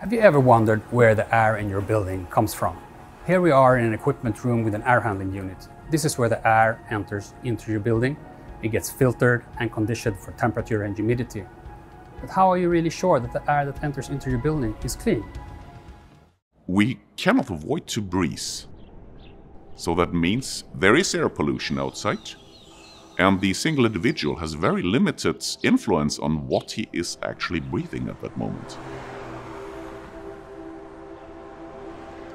Have you ever wondered where the air in your building comes from? Here we are in an equipment room with an air handling unit. This is where the air enters into your building. It gets filtered and conditioned for temperature and humidity. But how are you really sure that the air that enters into your building is clean? We cannot avoid to breathe. So that means there is air pollution outside, and the single individual has very limited influence on what he is actually breathing at that moment.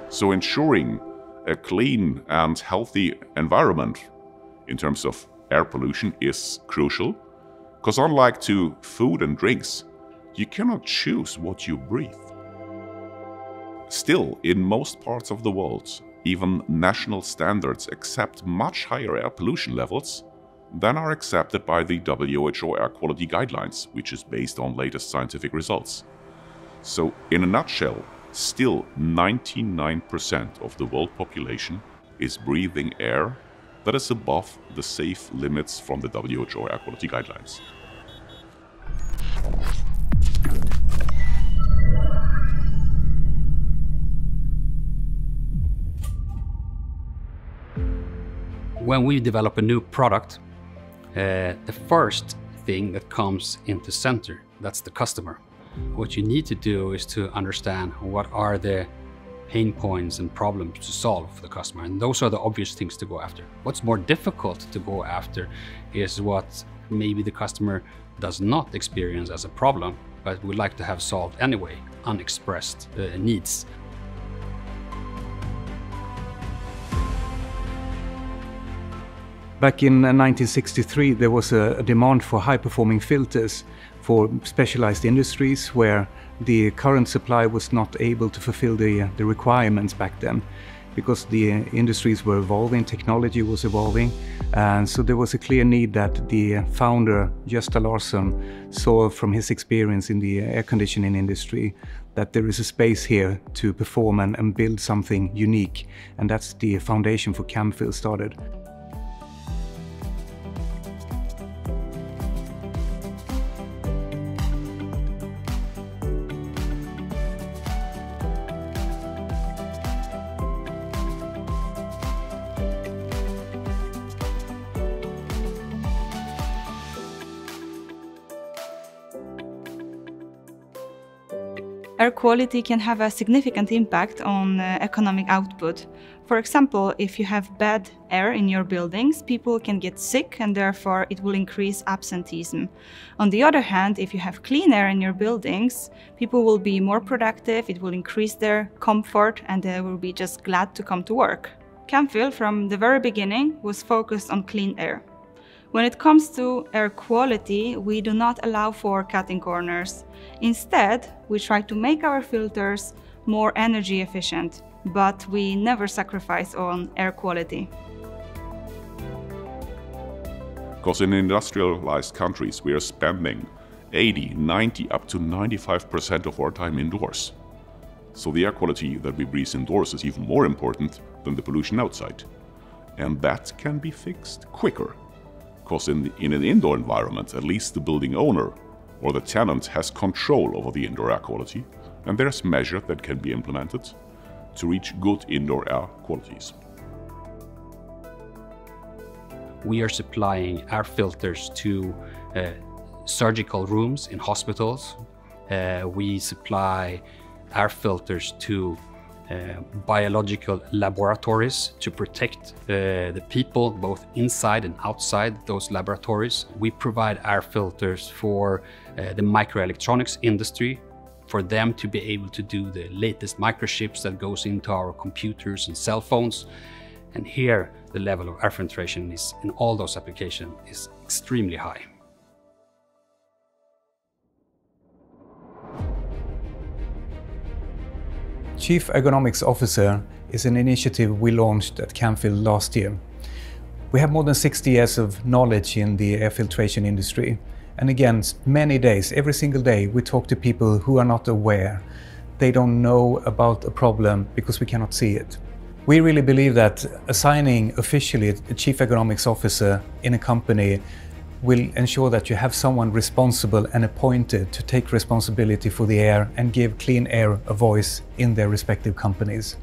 So ensuring a clean and healthy environment in terms of air pollution is crucial, because unlike to food and drinks, you cannot choose what you breathe. Still, in most parts of the world, even national standards accept much higher air pollution levels than are accepted by the WHO air quality guidelines, which is based on latest scientific results. So, in a nutshell, still 99% of the world population is breathing air that is above the safe limits from the WHO air quality guidelines. When we develop a new product, the first thing that comes into center, that's the customer. What you need to do is to understand what are the pain points and problems to solve for the customer, and those are the obvious things to go after. What's more difficult to go after is what maybe the customer does not experience as a problem, but would like to have solved anyway, unexpressed needs. Back in 1963, there was a demand for high-performing filters for specialized industries where the current supply was not able to fulfill the requirements back then, because the industries were evolving, technology was evolving, and so there was a clear need that the founder, Gösta Larsson, saw from his experience in the air conditioning industry that there is a space here to perform and build something unique, and that's the foundation for Camfil started. Air quality can have a significant impact on economic output. For example, if you have bad air in your buildings, people can get sick and therefore it will increase absenteeism. On the other hand, if you have clean air in your buildings, people will be more productive, it will increase their comfort, and they will be just glad to come to work. Camfil, from the very beginning, was focused on clean air. When it comes to air quality, we do not allow for cutting corners. Instead, we try to make our filters more energy efficient, but we never sacrifice on air quality. Because in industrialized countries, we are spending 80, 90, up to 95% of our time indoors. So the air quality that we breathe indoors is even more important than the pollution outside. And that can be fixed quicker. Because in an indoor environment, at least the building owner or the tenant has control over the indoor air quality, and there's measures that can be implemented to reach good indoor air qualities. We are supplying air filters to surgical rooms in hospitals. We supply air filters to biological laboratories to protect the people both inside and outside those laboratories. We provide air filters for the microelectronics industry, for them to be able to do the latest microchips that goes into our computers and cell phones. And here the level of air filtration is, in all those applications, is extremely high. Chief Ergonomics Officer is an initiative we launched at Camfil last year. We have more than 60 years of knowledge in the air filtration industry. And again, many days, every single day, we talk to people who are not aware. They don't know about a problem because we cannot see it. We really believe that assigning officially a Chief Ergonomics Officer in a company will ensure that you have someone responsible and appointed to take responsibility for the air and give clean air a voice in their respective companies.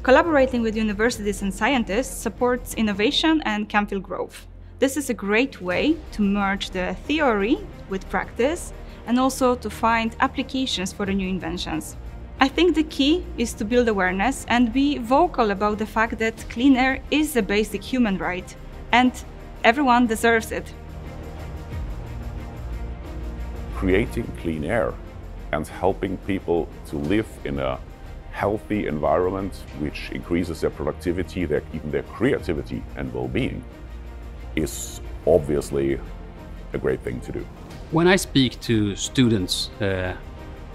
Collaborating with universities and scientists supports innovation and Camfil growth. This is a great way to merge the theory with practice and also to find applications for the new inventions. I think the key is to build awareness and be vocal about the fact that clean air is a basic human right and everyone deserves it. Creating clean air and helping people to live in a healthy environment which increases their productivity, even their creativity and well-being is obviously a great thing to do. When I speak to students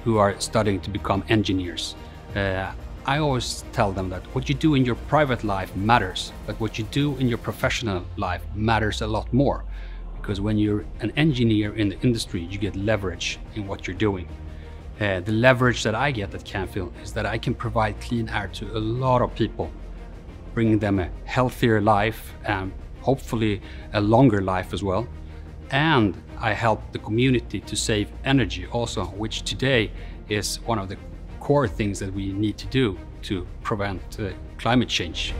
who are studying to become engineers, I always tell them that what you do in your private life matters, but what you do in your professional life matters a lot more. Because when you're an engineer in the industry, you get leverage in what you're doing. The leverage that I get at Camfil is that I can provide clean air to a lot of people, bringing them a healthier life and hopefully a longer life as well. And I help the community to save energy also, which today is one of the core things that we need to do to prevent climate change.